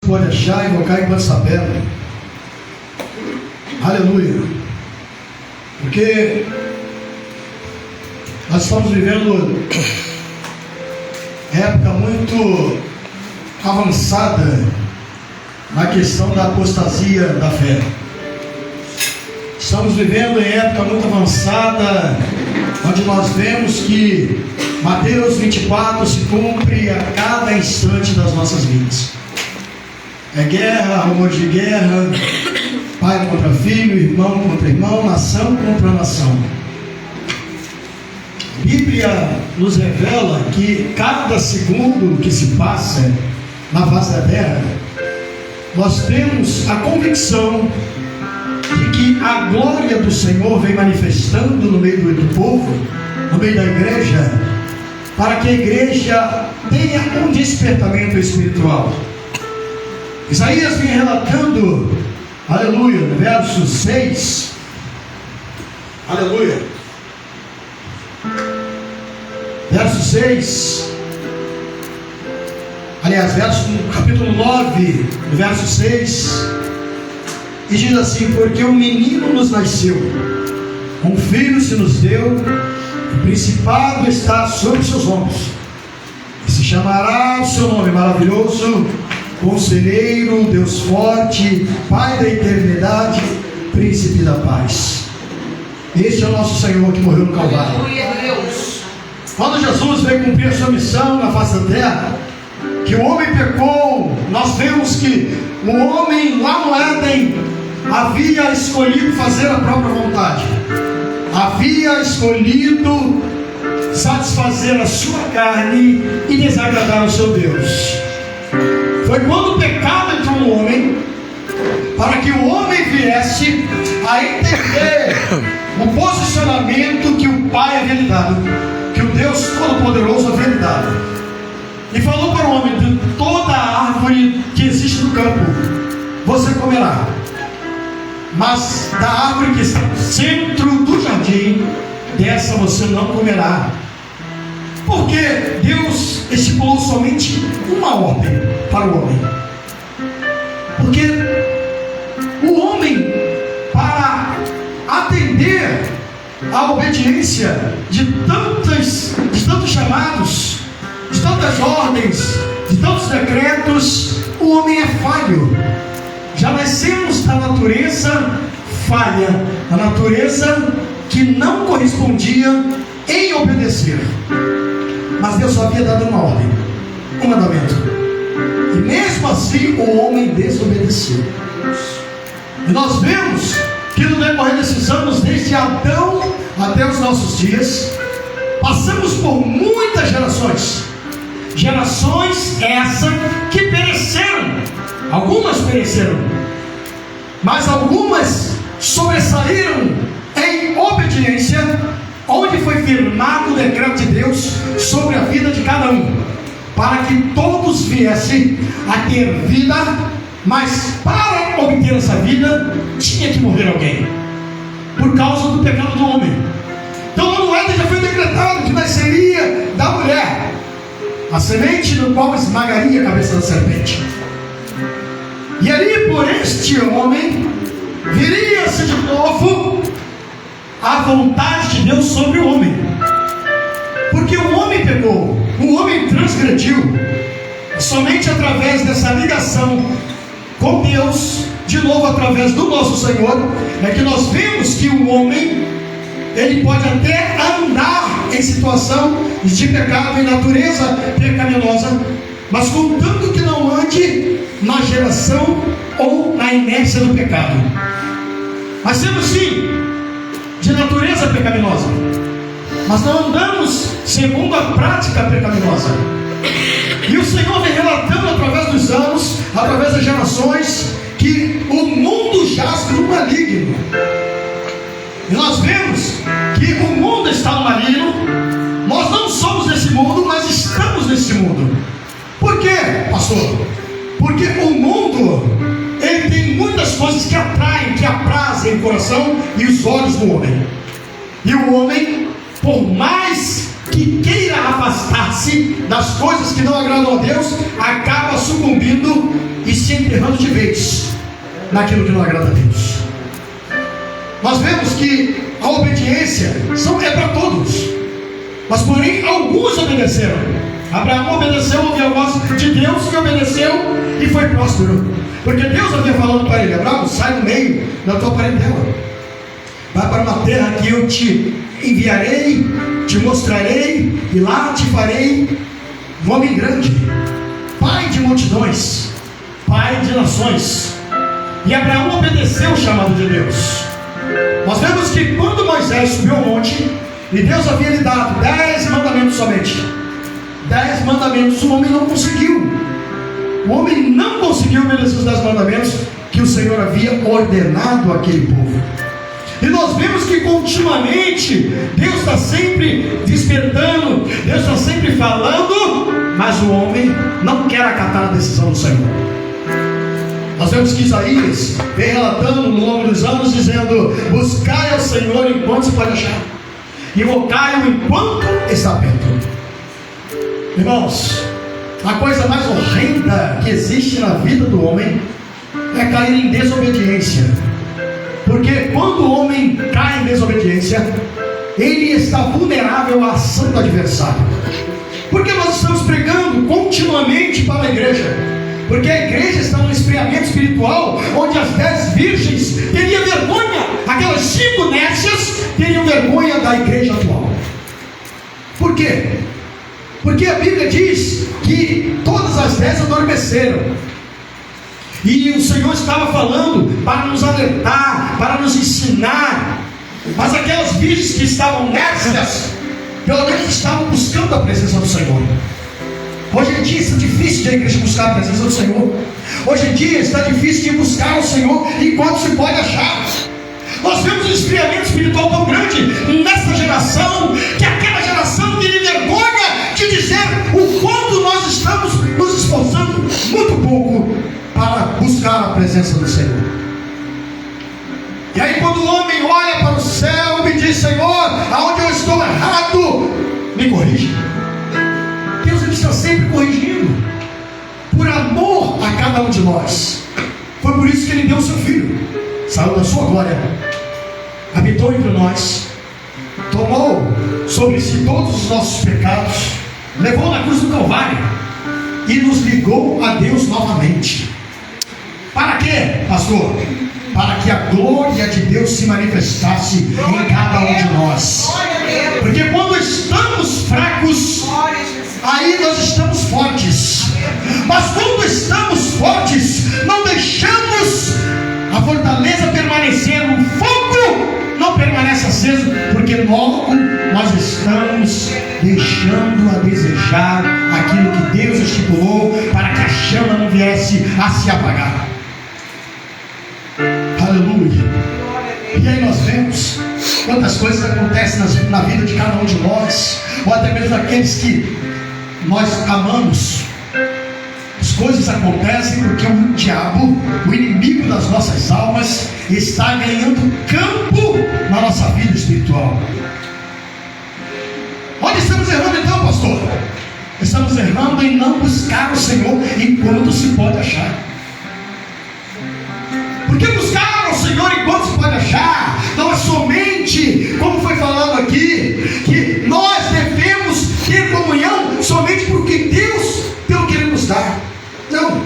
Pode achar, invocar enquanto está perto. Aleluia. Porque nós estamos vivendo época muito avançada na questão da apostasia da fé. Estamos vivendo em época muito avançada, onde nós vemos que Mateus 24 se cumpre a cada instante das nossas vidas. É guerra, rumor de guerra, pai contra filho, irmão contra irmão, nação contra nação. A Bíblia nos revela que cada segundo que se passa na face da terra, nós temos a convicção de que a glória do Senhor vem manifestando no meio do povo, no meio da igreja, para que a igreja tenha um despertamento espiritual. Isaías vem relatando, aleluia, no verso 6, aleluia, verso 6, aliás, capítulo 9, no verso 6, e diz assim: porque um menino nos nasceu, um filho se nos deu, o principado está sobre os seus ombros, e se chamará o seu nome maravilhoso, Conselheiro, Deus forte, Pai da eternidade, Príncipe da paz. Este é o nosso Senhor que morreu no Calvário. Quando Jesus veio cumprir a sua missão na face da terra, que o homem pecou, nós vemos que o homem lá no Éden havia escolhido fazer a própria vontade, havia escolhido satisfazer a sua carne e desagradar ao seu Deus. Foi quando o pecado entrou no homem, para que o homem viesse a entender o posicionamento que o Pai havia lhe dado, que o Deus Todo-Poderoso havia lhe dado, e falou para o homem: de toda a árvore que existe no campo você comerá, mas da árvore que está no centro do jardim, dessa você não comerá. Porque Deus estipulou somente uma ordem para o homem. Porque o homem, para atender à obediência de tantos chamados, de tantas ordens, de tantos decretos, o homem é falho. Já nascemos da natureza falha, a natureza que não correspondia em obedecer. Mas Deus só havia dado uma ordem, um mandamento, e mesmo assim o homem desobedeceu. E nós vemos que no decorrer desses anos, desde Adão até os nossos dias, passamos por muitas gerações essas que pereceram. Algumas pereceram, mas algumas sobressaíram em obediência, onde foi firmado o decreto de Deus sobre a vida de cada um, para que todos viessem a ter vida. Mas para obter essa vida tinha que morrer alguém, por causa do pecado do homem. Então lá no Éden já foi decretado que nasceria da mulher a semente no qual esmagaria a cabeça da serpente, e ali por este homem viria-se de novo a vontade de Deus sobre o homem. Porque o homem pecou, o homem transgrediu. Somente através dessa ligação com Deus, de novo através do nosso Senhor, é que nós vemos que o homem, ele pode até andar em situação de pecado, em natureza pecaminosa, mas contanto que não ande na geração ou na inércia do pecado. Mas sendo sim de natureza pecaminosa, mas não andamos segundo a prática pecaminosa. E o Senhor vem relatando através dos anos, através das gerações, que o mundo jaz no maligno. E nós vemos que o mundo está no maligno. Nós não somos desse mundo, mas estamos nesse mundo. Por quê, pastor? Porque o mundo, ele tem muitas coisas que atraem, que aprazem o coração e os olhos do homem. E o homem, por mais que queira afastar-se das coisas que não agradam a Deus, acaba sucumbindo e se errando de vez naquilo que não agrada a Deus. Nós vemos que a obediência é para todos, mas porém alguns obedeceram. Abraão obedeceu, ouviu a voz de Deus e obedeceu e foi próspero, porque Deus havia falado para ele: Abraão, sai do meio da tua parentela, vai para uma terra que eu te enviarei, te mostrarei, e lá te farei um homem grande, pai de multidões, pai de nações. E Abraão obedeceu o chamado de Deus. Nós vemos que quando Moisés subiu ao monte e Deus havia lhe dado 10 mandamentos somente, 10 mandamentos, o homem não conseguiu. O homem não conseguiu obedecer os 10 mandamentos que o Senhor havia ordenado àquele povo. E nós vemos que continuamente Deus está sempre despertando, Deus está sempre falando, mas o homem não quer acatar a decisão do Senhor. Nós vemos que Isaías vem relatando no longo dos anos, dizendo: buscai ao Senhor enquanto se pode achar, invocai-o enquanto está perto. Irmãos, a coisa mais horrenda que existe na vida do homem é cair em desobediência. Porque quando o homem cai em desobediência, ele está vulnerável à ação do adversário. Porque nós estamos pregando continuamente para a igreja, porque a igreja está num esfriamento espiritual, onde as 10 virgens teriam vergonha, aquelas 5 nécias teriam vergonha da igreja atual. Por quê? Porque a Bíblia diz que todas as 10 adormeceram. E o Senhor estava falando para nos alertar, para nos ensinar. Mas aquelas virgens que estavam nécias, pelo menos estavam buscando a presença do Senhor. Hoje em dia está difícil de a igreja buscar a presença do Senhor. Hoje em dia está difícil de buscar o Senhor enquanto se pode achar. Nós vemos um esfriamento espiritual tão grande nessa geração, que aquela geração tem vergonha de dizer o quanto nós estamos nos esforçando muito pouco para buscar a presença do Senhor. E aí quando o homem olha para o céu e diz: Senhor, aonde eu estou errado, me corrija. Deus está sempre corrigindo, por amor a cada um de nós. Foi por isso que Ele deu o seu Filho, saiu da sua glória, habitou entre nós, tomou sobre si todos os nossos pecados, levou na cruz do Calvário e nos ligou a Deus novamente. Para quê, pastor? Para que a glória de Deus se manifestasse em cada um de nós. Porque quando estamos fracos, aí nós estamos fortes. Mas quando estamos fortes, não deixamos a fortaleza permanecer, o fogo não permanece aceso, porque logo nós estamos deixando a desejar aquilo que Deus estipulou para que a chama não viesse a se apagar. Aleluia. E aí nós vemos quantas coisas acontecem na vida de cada um de nós, ou até mesmo daqueles que nós amamos. As coisas acontecem porque o diabo, o inimigo das nossas almas, está ganhando campo na nossa vida espiritual. Onde estamos errando então, pastor? Estamos errando em não buscar o Senhor enquanto se pode achar. Porque buscar o Senhor enquanto se pode achar não é somente, como foi falado aqui, que nós devemos ter comunhão somente porque Deus, pelo que Ele nos dá. Não,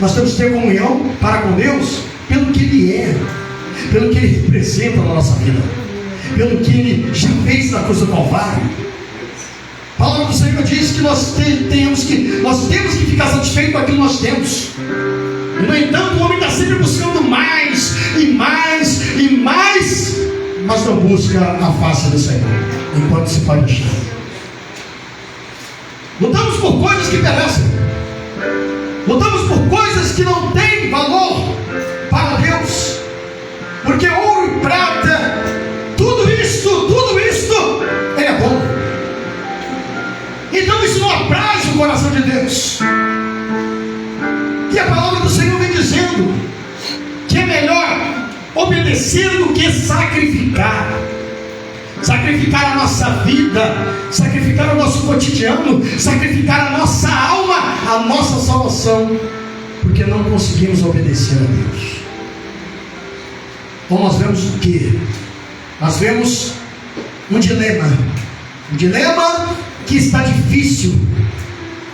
nós temos que ter comunhão para com Deus pelo que Ele é, pelo que Ele representa na nossa vida, pelo que Ele já fez na cruz do Calvário. A palavra do Senhor diz que nós temos que ficar satisfeitos com aquilo que nós temos. E, no entanto, o homem está sempre buscando mais e mais e mais, mas não busca a face do Senhor enquanto se pode achar. Lutamos por coisas que perecem, lutamos por coisas que não têm valor para Deus, porque ouro e prata, tudo isto, Ele é bom. Então isso não apraz o coração de Deus. E a palavra do Senhor vem dizendo que é melhor obedecer do que sacrificar. Sacrificar a nossa vida, sacrificar o nosso cotidiano, sacrificar a nossa alma, a nossa salvação, por porque não conseguimos obedecer a Deus. Então nós vemos o quê? Nós vemos um dilema que está difícil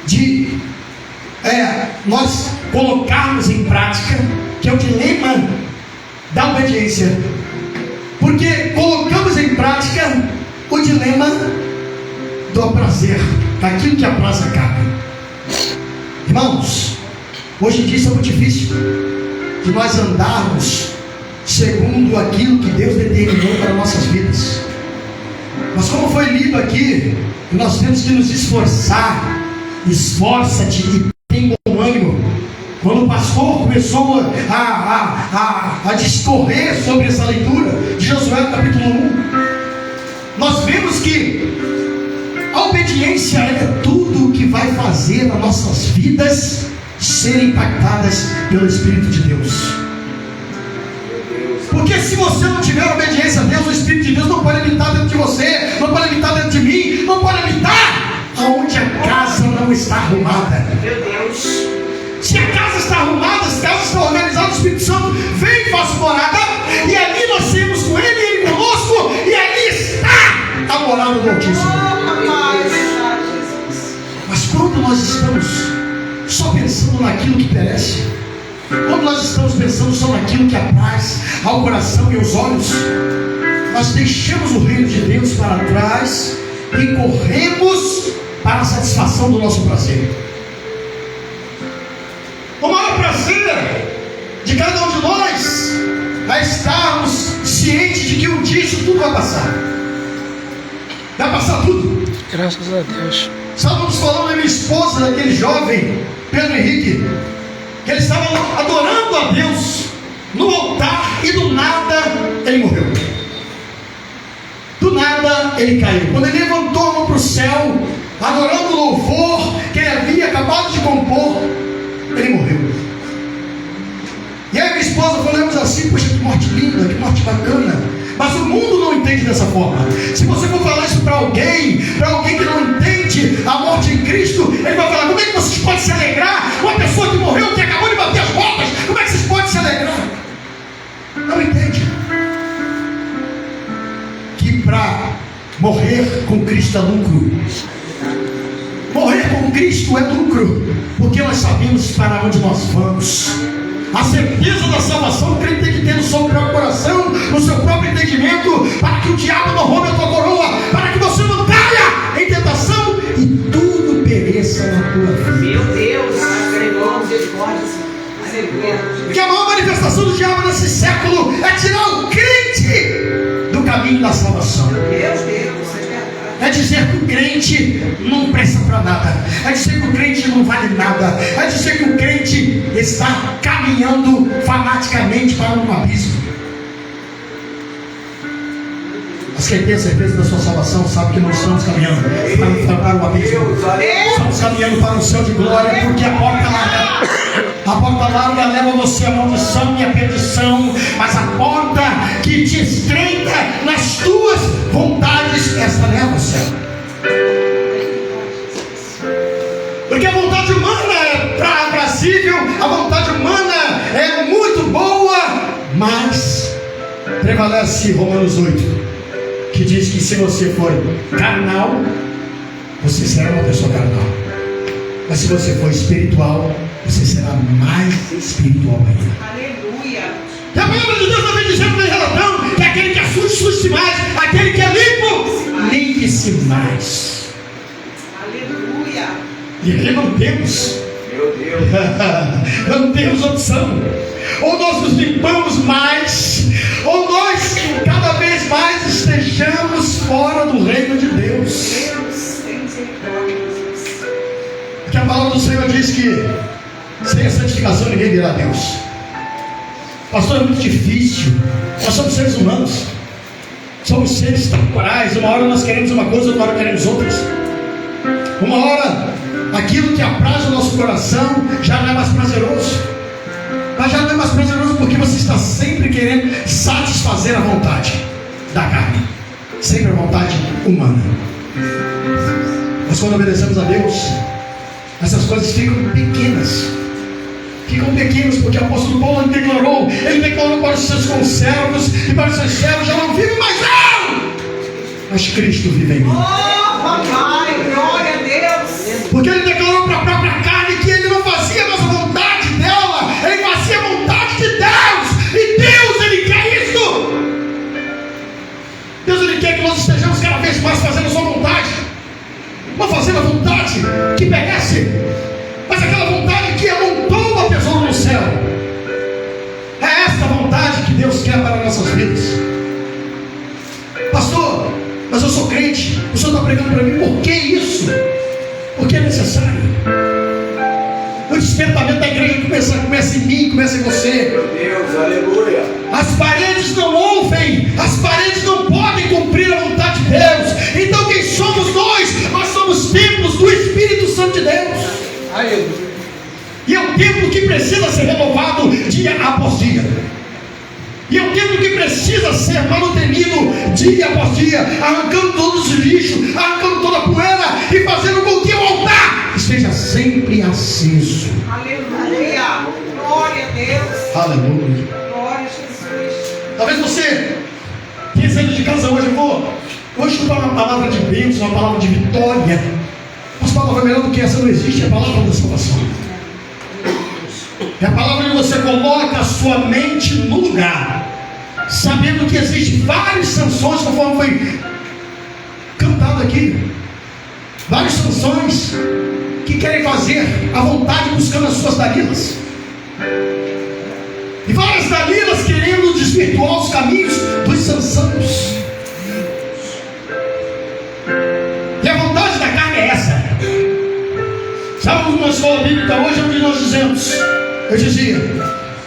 de nós colocarmos em prática, que é o dilema da obediência, porque colocamos em prática o dilema do prazer, daquilo que apraz a carne. Irmãos, hoje em dia isso é muito difícil de nós andarmos segundo aquilo que Deus determinou para nossas vidas. Mas como foi lido aqui, nós temos que nos esforçar. Esforça-te e tem bom ânimo. Quando o pastor começou a discorrer sobre essa leitura de Josué capítulo 1, nós vemos que a obediência é tudo o que vai fazer as nossas vidas serem impactadas pelo Espírito de Deus. Porque se você não tiver obediência a Deus, o Espírito de Deus não pode habitar dentro de você, não pode habitar dentro de mim, não pode habitar aonde a casa não está arrumada. Meu Deus! Se a casa está arrumada, se a casa está organizada, o Espírito Santo vem e faz morada, e ali nós temos com Ele, Ele conosco, e ali está a morada do Altíssimo. Mas quando nós estamos só pensando naquilo que perece, quando nós estamos pensando só naquilo que apraz ao coração e aos olhos, nós deixamos o reino de Deus para trás e corremos para a satisfação do nosso prazer. O maior prazer de cada um de nós é estarmos cientes de que um dia isso tudo vai passar. Vai passar tudo. Graças a Deus. Estávamos falando da minha esposa, daquele jovem Pedro Henrique, que ele estava adorando a Deus no altar e do nada ele morreu. Do nada ele caiu. Quando ele levantou a mão para o céu, adorando o louvor que ele havia acabado de compor, ele morreu. E aí minha esposa falamos assim: poxa, que morte linda, que morte bacana. Mas o mundo não entende dessa forma. Se você for falar isso para alguém que não entende a morte em Cristo, ele vai falar: como é que vocês podem se alegrar? Uma pessoa que morreu, que acabou de bater as botas, como é que vocês podem se alegrar? Não entende que para morrer com Cristo é lucro. Morrer com Cristo é lucro, porque nós sabemos para onde nós vamos. A certeza da salvação, o crente tem que ter no seu próprio coração, no seu próprio entendimento, para que o diabo não roube a tua coroa, para que você não caia em tentação e tudo pereça na tua vida. Meu Deus, porque a maior manifestação do diabo nesse século é tirar o crente do caminho da salvação. Meu Deus, é dizer que o crente não presta para nada, é dizer que o crente não vale nada, é dizer que o crente está caminhando fanaticamente para um abismo. Mas quem tem a certeza da sua salvação sabe que não estamos caminhando para o abismo, estamos caminhando para o céu de glória, porque a porta larga leva você à maldição e à perdição, mas a porta que te estreita nas tuas vontades, esta leva ao céu. Porque a vontade humana é aprazível, a vontade humana é muito boa, mas prevalece Romanos 8, que diz que se você for carnal, você será uma pessoa carnal. Mas se você for espiritual, você será mais espiritual ainda. Aleluia. E a palavra de Deus também dizendo em relação que aquele que assuste mais, aquele que é limpo, limpe-se mais. Aleluia. E aqui não temos. Meu Deus. Não temos opção. Ou nós nos limpamos mais, ou nós cada vez mais estejamos fora do reino de Deus. Deus, tem misericórdia. Porque a palavra do Senhor diz que sem a santificação ninguém verá Deus. Pastor, é muito difícil. Nós somos seres humanos, somos seres temporais. Uma hora nós queremos uma coisa, outra hora queremos outras. Uma hora aquilo que apraz o nosso coração já não é mais prazeroso. Mas já não é mais prazeroso porque você está sempre querendo satisfazer a vontade da carne, sempre a vontade humana. Mas quando obedecemos a Deus, essas coisas ficam pequenas. ficam pequenos, porque o apóstolo Paulo ele declarou para os seus conservos e para os seus servos: já não vive mais eu, mas Cristo vive em mim. Oh, papai, glória a Deus. Porque ele declarou para a própria carne que ele não fazia mais a vontade dela, ele fazia a vontade de Deus. E Deus, ele quer isso. Deus, ele quer que nós estejamos cada vez mais fazendo a sua vontade, não fazendo a vontade que merece, mas aquela vontade que amontou a tesouro no céu. É esta vontade que Deus quer para nossas vidas. Pastor, mas eu sou crente, o senhor está pregando para mim, por que isso? Porque é necessário. O despertamento da igreja começa em mim, começa em você. Meu Deus, aleluia. As paredes não ouvem, as paredes não podem cumprir a vontade de Deus. Então quem somos nós? Nós somos templos do Espírito Santo de Deus. Aleluia. E é um templo que precisa ser renovado dia após dia. E é um templo que precisa ser manutenido dia após dia, arrancando todos os lixos, arrancando toda a poeira e fazendo com que o altar esteja sempre aceso. Aleluia. Glória a Deus. Aleluia. Glória a Jesus. Talvez você tenha saído de casa hoje. Hoje escutar uma palavra de bênção, uma palavra de vitória. Mas palavra melhor do que essa não existe, é a palavra da salvação. É a palavra que você coloca a sua mente no lugar, sabendo que existem várias sanções, conforme foi cantado aqui. Várias sanções que querem fazer a vontade, buscando as suas Dalilas. E várias Dalilas querendo desvirtuar os caminhos dos Sansãos. E a vontade da carne é essa. Sabe uma escola bíblica hoje onde nós dizemos, eu dizia,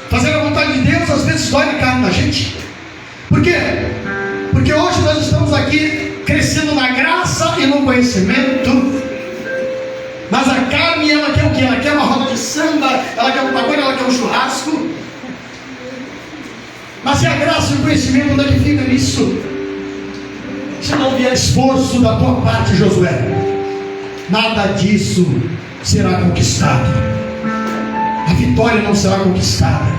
fazer a vontade de Deus às vezes dói a carne da gente. Por quê? Porque hoje nós estamos aqui crescendo na graça e no conhecimento, mas a carne, ela quer o quê? Ela quer uma roda de samba, ela quer um pagode, ela quer um churrasco. Mas se a graça e o conhecimento, onde é que fica nisso? Se não vier esforço da tua parte, Josué, nada disso será conquistado. A vitória não será conquistada.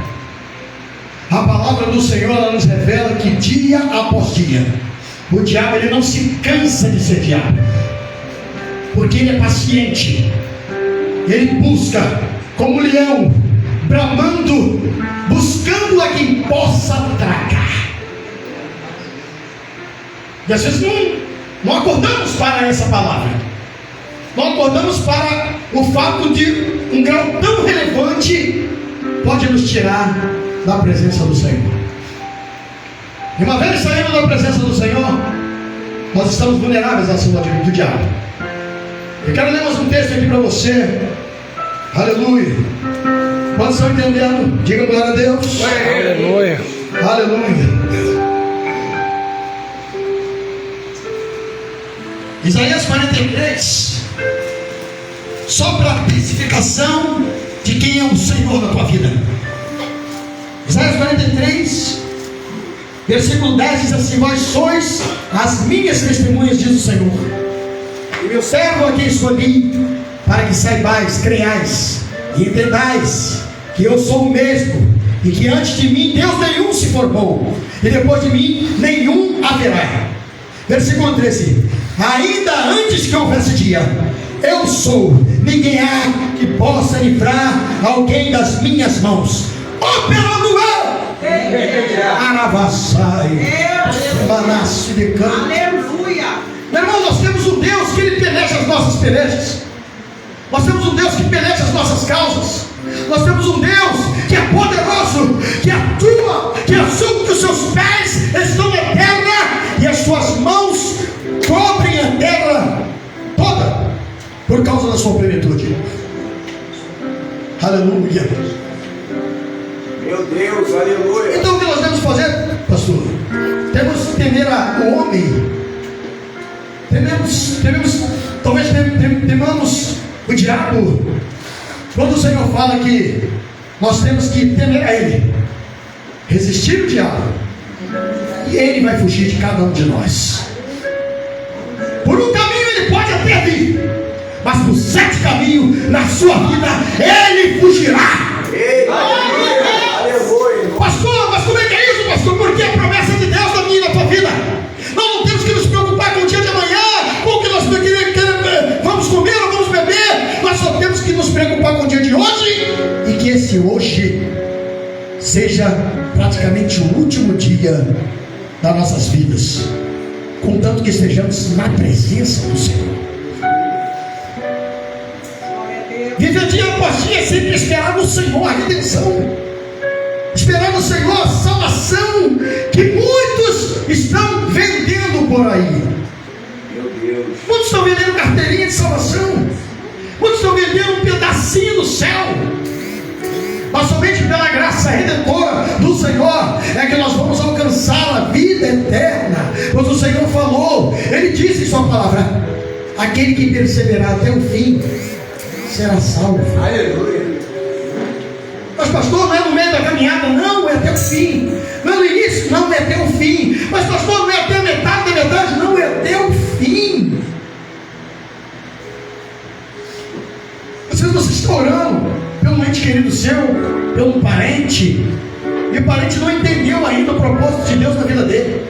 A palavra do Senhor, ela nos revela que dia após dia o diabo, ele não se cansa de ser diabo, porque ele é paciente. Ele busca como leão, bramando, buscando a quem possa tragar. E às vezes não acordamos para essa palavra. Não acordamos para o fato de um grau tão relevante pode nos tirar da presença do Senhor. E uma vez saindo da presença do Senhor, nós estamos vulneráveis à ação do diabo. Eu quero ler mais um texto aqui para você. Aleluia. Quantos estão entendendo? Diga glória a Deus. Aleluia. Aleluia. Isaías 43. Só para a testificação de quem é o Senhor da tua vida. Isaías 43, versículo 10 diz assim: vós sois as minhas testemunhas, diz o Senhor, e meu servo a quem escolhi, para que saibais, creiais e entendais que eu sou o mesmo, e que antes de mim Deus nenhum se formou, e depois de mim nenhum haverá. Versículo 13: ainda antes que houvesse dia, eu sou, ninguém há que possa livrar alguém das minhas mãos. Operando eu, Aravassai, Balasse de Campo. Aleluia. Meu irmão, nós temos um Deus que ele peleja as nossas pelejas. Nós temos um Deus que peleja as nossas causas. Nós temos um Deus que é poderoso, que atua, que assume que os seus pés estão na terra e as suas mãos cobrem a terra toda por causa da sua plenitude. Aleluia. Meu Deus, aleluia. Então o que nós devemos fazer, pastor? Temos que temer o homem. Talvez temamos o diabo. Quando o Senhor fala que nós temos que temer a Ele, resistir o diabo, e Ele vai fugir de cada um de nós. Por um caminho Ele pode até vir, mas por 7 caminhos na sua vida Ele fugirá. Eita, aleluia. Pastor, mas como é que é isso, pastor? Porque a promessa de Deus na minha e na tua vida. Nós não temos que nos preocupar com o dia de amanhã, com o que nós vamos comer ou vamos beber. Nós só temos que nos preocupar com o dia de hoje, e que esse hoje seja praticamente o último dia das nossas vidas, contanto que estejamos na presença do Senhor. Viver dia após dia, sempre esperar no Senhor a redenção, esperar no Senhor a salvação, que muitos estão vendendo por aí. Meu Deus. Muitos estão vendendo carteirinha de salvação, muitos estão vendendo um pedacinho do céu. Mas somente pela graça redentora do Senhor é que nós vamos alcançar a vida eterna. Pois o Senhor falou, Ele disse em sua palavra: aquele que perseverar até o fim será salvo. Aleluia. Mas pastor, não é no meio da caminhada, não, é até o fim. Não é no início, não, é até o fim. Mas pastor, não é até a metade da metade, não, é até o fim. Às vezes você está orando pelo ente querido seu, pelo parente, e o parente não entendeu ainda o propósito de Deus na vida dele.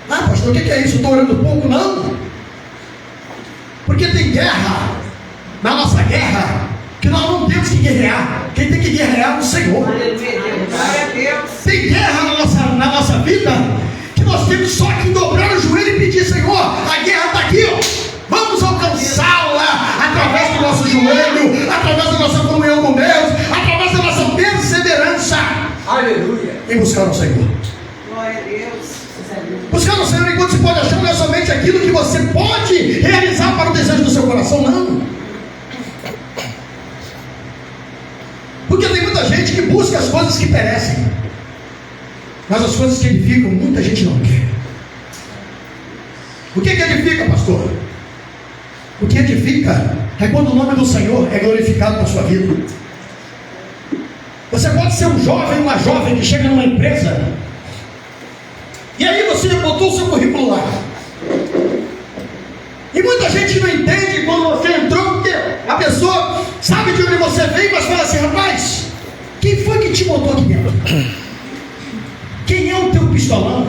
Ah, pastor, o que é isso? Estou orando pouco? Não. Porque tem guerra na nossa guerra que nós não temos que guerrear. Quem tem que guerrear é o Senhor. Glória a Deus. Tem guerra na nossa vida que nós temos só que dobrar o joelho e pedir: Senhor, a guerra está aqui, ó. Vamos alcançá-la através do nosso joelho, através da nossa comunhão com Deus, através da nossa perseverança. Aleluia. Em buscar o Senhor. Glória a Deus. Buscar o Senhor enquanto se pode achar, não é somente aquilo que você pode realizar para o desejo do seu coração, não. Porque tem muita gente que busca as coisas que perecem, mas as coisas que edificam, muita gente não quer. O que edifica, pastor? O que edifica é quando o nome do Senhor é glorificado na sua vida. Você pode ser um jovem, uma jovem que chega numa empresa, e aí você botou o seu currículo lá, e muita gente não entende quando você entrou, porque a pessoa sabe de onde você veio, mas fala assim: rapaz, quem foi que te botou aqui dentro? Quem é o teu pistolão?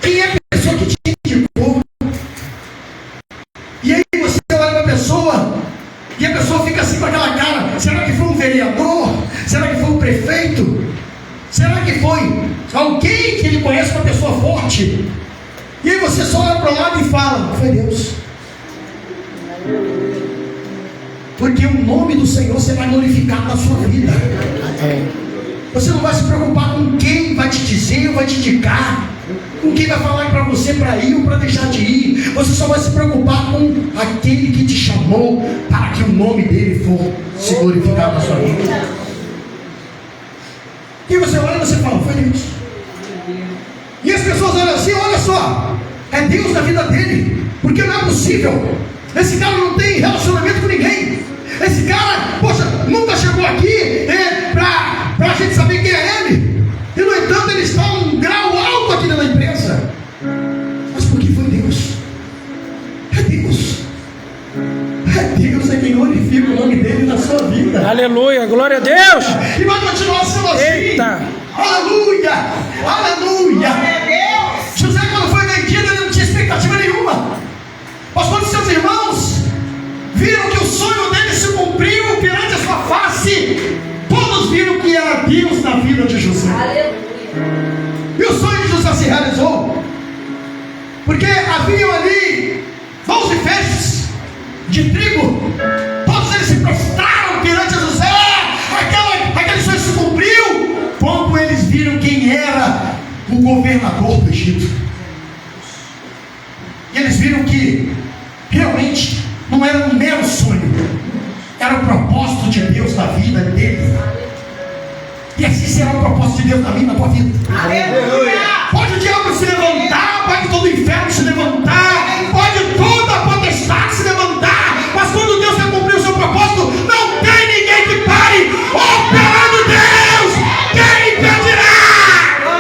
Quem é a pessoa que te indicou? E aí você olha para a pessoa, e a pessoa fica assim com aquela cara: será que foi um vereador? Será que foi um prefeito? Será que foi alguém que ele conhece, uma pessoa forte? E aí você só olha para o lado e fala: foi Deus. Porque o nome do Senhor será glorificado na sua vida. Você não vai se preocupar com quem vai te dizer ou vai te indicar, com quem vai falar para você para ir ou para deixar de ir. Você só vai se preocupar com aquele que te chamou, para que o nome dele for se glorificado na sua vida. E você olha e você fala: foi Deus. E as pessoas olham assim: olha só, é Deus na vida dele, porque não é possível. Esse cara não tem relacionamento com ninguém. Esse cara, poxa, nunca chegou aqui para a gente saber quem é ele. E no entanto ele está num grau alto aqui na empresa. Mas por que foi Deus? É Deus. É Deus é quem glorifica o nome dele na sua vida. Aleluia, glória a Deus. E vai continuar sendo assim. Eita. Aleluia, aleluia. José, quando foi vendido, ele não tinha expectativa nenhuma. Mas quando seus irmãos viram que o sonho dele se cumpriu perante a sua face, todos viram que era Deus na vida de José. Aleluia. E o sonho de José se realizou, porque haviam ali 12 feixes de trigo. Todos eles se prostraram perante a José. Aquele sonho se cumpriu quando eles viram quem era o governador do Egito. E eles viram que realmente não era um mero sonho, era o propósito de Deus na vida dele. E assim será o propósito de Deus na minha, na tua vida. Aleluia. Pode o diabo se levantar, pode todo o inferno se levantar, pode toda a potestade se levantar, mas quando Deus quer cumprir o seu propósito, não tem ninguém que pare. Operando Deus, quem impedirá?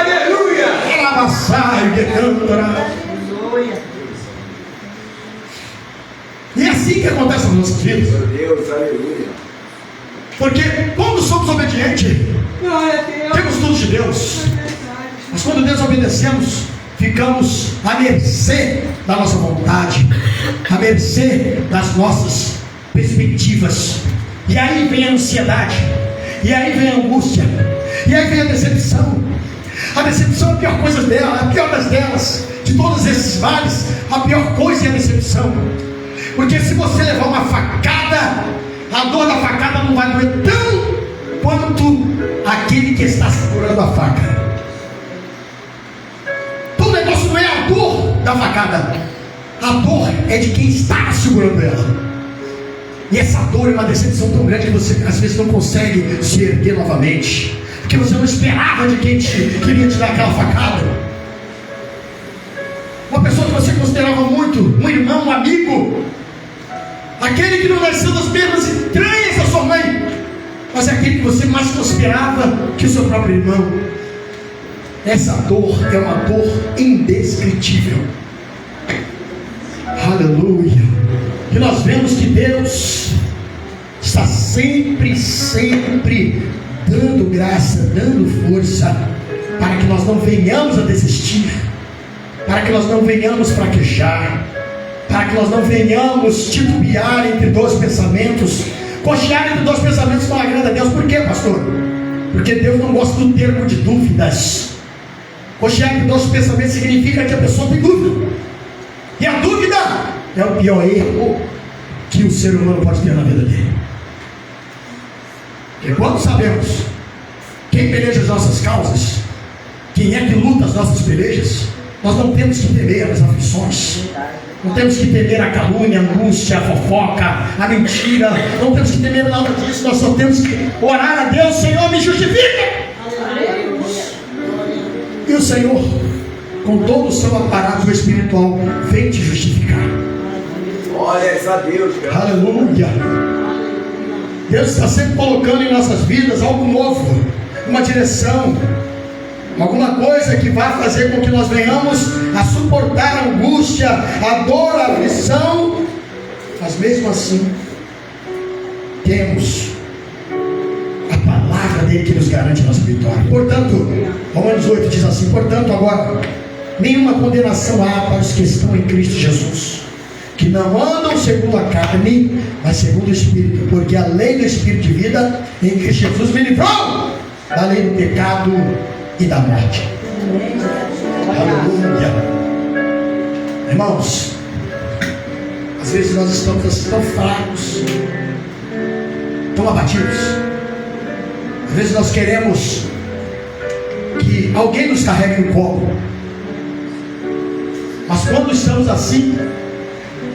Aleluia. Ela amassar e cantará. E é assim que acontece nas nossas vidas. Meu Deus, aleluia. Porque quando somos obedientes, Glória a Deus. temos tudo de Deus. Mas quando desobedecemos, ficamos à mercê da nossa vontade, à mercê das nossas perspectivas. E aí vem a ansiedade, e aí vem a angústia, e aí vem a decepção. A decepção é a pior coisa dela, a pior das delas. De todos esses vales, a pior coisa é a decepção. Porque se você levar uma facada, a dor da facada não vai doer tão quanto aquele que está segurando a faca. Então o negócio não é a dor da facada, a dor é de quem está segurando ela. E essa dor é uma decepção tão grande que você às vezes não consegue se erguer novamente, porque você não esperava de quem queria te dar aquela facada. Uma pessoa que você considerava muito, um irmão, um amigo, aquele que não nasceu das mesmas entranhas da sua mãe, mas é aquele que você mais considerava que o seu próprio irmão. Essa dor é uma dor indescritível. Aleluia. E nós vemos que Deus está sempre dando graça, dando força, para que nós não venhamos a desistir, para que nós não venhamos fraquejar, para que nós não venhamos titubear entre dois pensamentos. Cochear entre dois pensamentos não agrada a Deus. Por quê, pastor? Porque Deus não gosta do termo de dúvidas. Cochear entre dois pensamentos significa que a pessoa tem dúvida, e a dúvida é o pior erro que o ser humano pode ter na vida dele. E quando sabemos quem peleja as nossas causas, quem é que luta as nossas pelejas, nós não temos que temer as aflições, não temos que temer a calúnia, a angústia, a fofoca, a mentira, não temos que temer nada disso. Nós só temos que orar a Deus: Senhor, me justifica. E o Senhor, com todo o seu aparato espiritual, vem te justificar. Glória a Deus, cara. Aleluia. Deus está sempre colocando em nossas vidas algo novo, uma direção, alguma coisa que vai fazer com que nós venhamos a suportar a angústia, a dor, a aflição. Mas mesmo assim, temos a palavra dele que nos garante a nossa vitória. Portanto, Romanos 8 diz assim: portanto, agora nenhuma condenação há para os que estão em Cristo Jesus, que não andam segundo a carne, mas segundo o Espírito, porque a lei do Espírito de vida em Cristo Jesus me livrou da lei do pecado e da morte. Aleluia. Irmãos, às vezes nós estamos assim, tão fracos, tão abatidos. Às vezes nós queremos que alguém nos carregue no colo, mas quando estamos assim,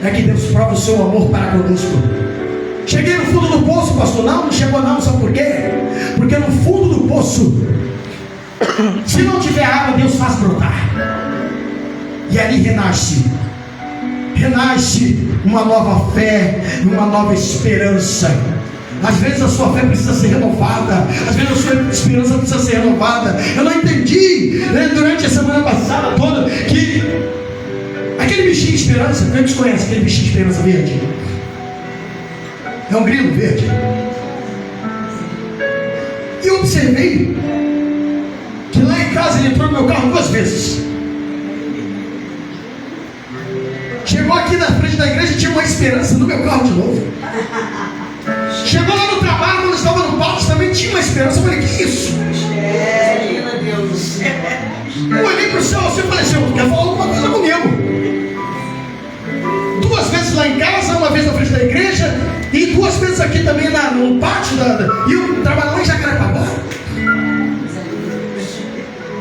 é que Deus prova o seu amor para conosco. Cheguei no fundo do poço, pastor. Não chegou não, sabe por quê? Porque no fundo do poço, se não tiver água, Deus faz brotar, e ali renasce uma nova fé, uma nova esperança. Às vezes a sua fé precisa ser renovada, às vezes a sua esperança precisa ser renovada. Eu não entendi, né, durante a semana passada toda, que aquele bichinho de esperança, quem conhece aquele bichinho de esperança verde? É um grilo verde. E eu observei que lá em casa ele entrou no meu carro 2 vezes. Chegou aqui na frente da igreja e tinha uma esperança no meu carro de novo. Chegou lá no trabalho, quando estava no palco, também tinha uma esperança. Eu falei: que isso? Eu olhei para o céu assim e falei: Senhor, quer falar alguma coisa comigo? 2 vezes lá em casa, uma vez na frente da igreja, e 2 vezes aqui também no pátio e eu trabalho lá em Jacarepaguá.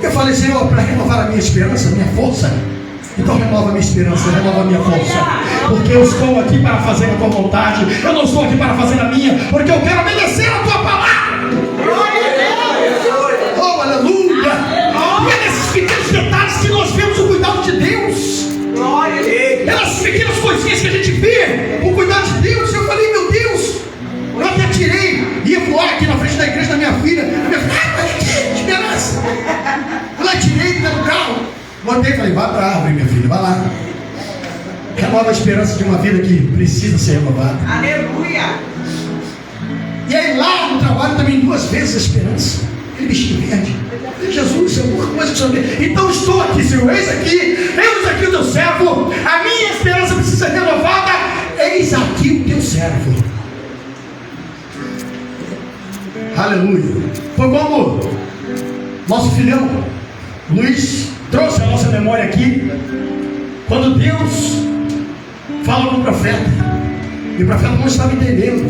Eu falei: Senhor, para renovar a minha esperança, a minha força, então renova a minha esperança, renova a minha força, porque eu estou aqui para fazer a tua vontade, eu não estou aqui para fazer a minha, porque eu quero obedecer a tua palavra. Oh, aleluia. E é nesses pequenos detalhes que nós vemos o cuidado de Deus. É nas pequenas coisinhas que a gente vê o cuidado de Deus. Eu falei: meu Deus, eu até tirei, ia voar aqui na frente da igreja da minha filha. Esperança. Eu lá tirei pelo carro, botei e falei: vai para a árvore, minha filha, vai lá. Renova a esperança de uma vida que precisa ser renovada. Aleluia. E aí lá no trabalho também 2 vezes a esperança. Aquele bichinho verde. Jesus, é alguma coisa que o Senhor tem. Então estou aqui, Senhor. Eis aqui o teu servo. A minha esperança precisa ser renovada. Eis aqui o teu servo. Aleluia. Foi como nosso filhão Luiz trouxe a nossa memória aqui, quando Deus fala com o profeta, e o profeta não estava entendendo.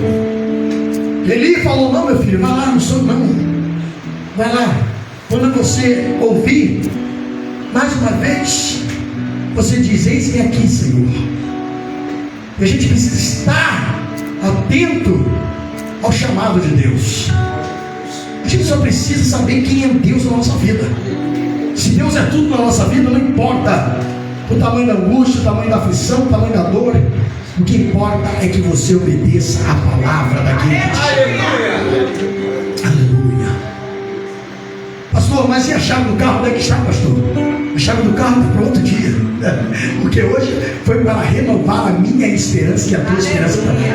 Eli falou: não, meu filho, vai lá, não sou não, vai lá. Quando você ouvir mais uma vez, você diz: eis-me aqui, Senhor. E a gente precisa estar atento ao chamado de Deus. A gente só precisa saber quem é Deus na nossa vida. Se Deus é tudo na nossa vida, não importa o tamanho da angústia, o tamanho da aflição, o tamanho da dor. O que importa é que você obedeça a palavra daquele que te chama. Aleluia. Pastor, mas e a chave do carro? Onde é que está, pastor? A chave do carro está para outro dia. Porque hoje foi para renovar a minha esperança e a tua esperança também.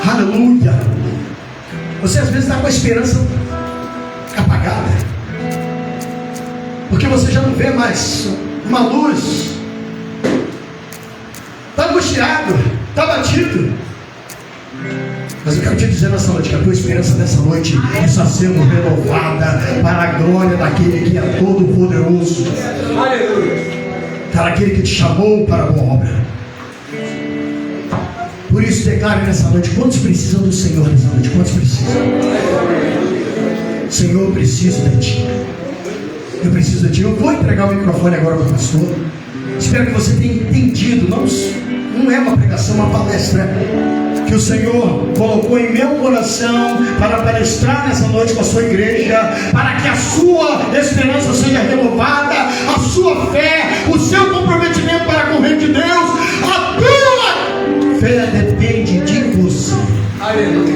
Aleluia. Você às vezes está com a esperança apagada, porque você já não vê mais uma luz. Está angustiado, está batido. Mas eu quero te dizer nessa noite que a tua esperança nessa noite está sendo renovada para a glória daquele que é todo poderoso, para aquele que te chamou para a boa obra. Por isso declare nessa noite: quantos precisam do Senhor nessa noite? Quantos precisam? Senhor, eu preciso de Ti. Eu preciso de Ti. Eu vou entregar o microfone agora para o pastor. Espero que você tenha entendido. Não é uma pregação, uma palestra que o Senhor colocou em meu coração para palestrar nessa noite com a sua igreja, para que a sua esperança seja renovada, a sua fé, o seu comprometimento para com o reino de Deus. A tua fé depende de você. Aleluia.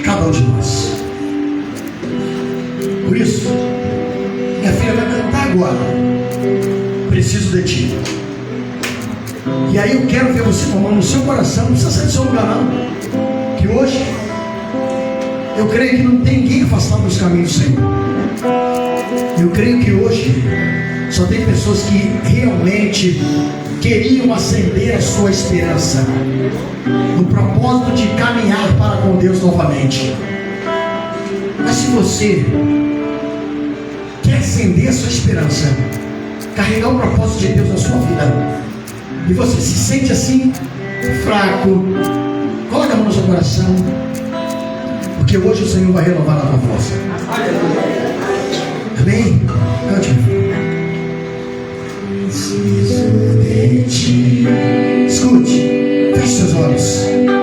Cada um de nós. Por isso, minha filha vai cantar agora: preciso de Ti. E aí eu quero ver você tomando no seu coração, não precisa sair do seu lugar não, que hoje eu creio que não tem ninguém afastado dos caminhos do Senhor. Eu creio que hoje só tem pessoas que realmente queriam acender a sua esperança, no propósito de caminhar para com Deus novamente. Mas se você quer acender a sua esperança, carregar o propósito de Deus na sua vida, e você se sente assim, fraco, coloca a mão no seu coração, porque hoje o Senhor vai renovar a tua voz.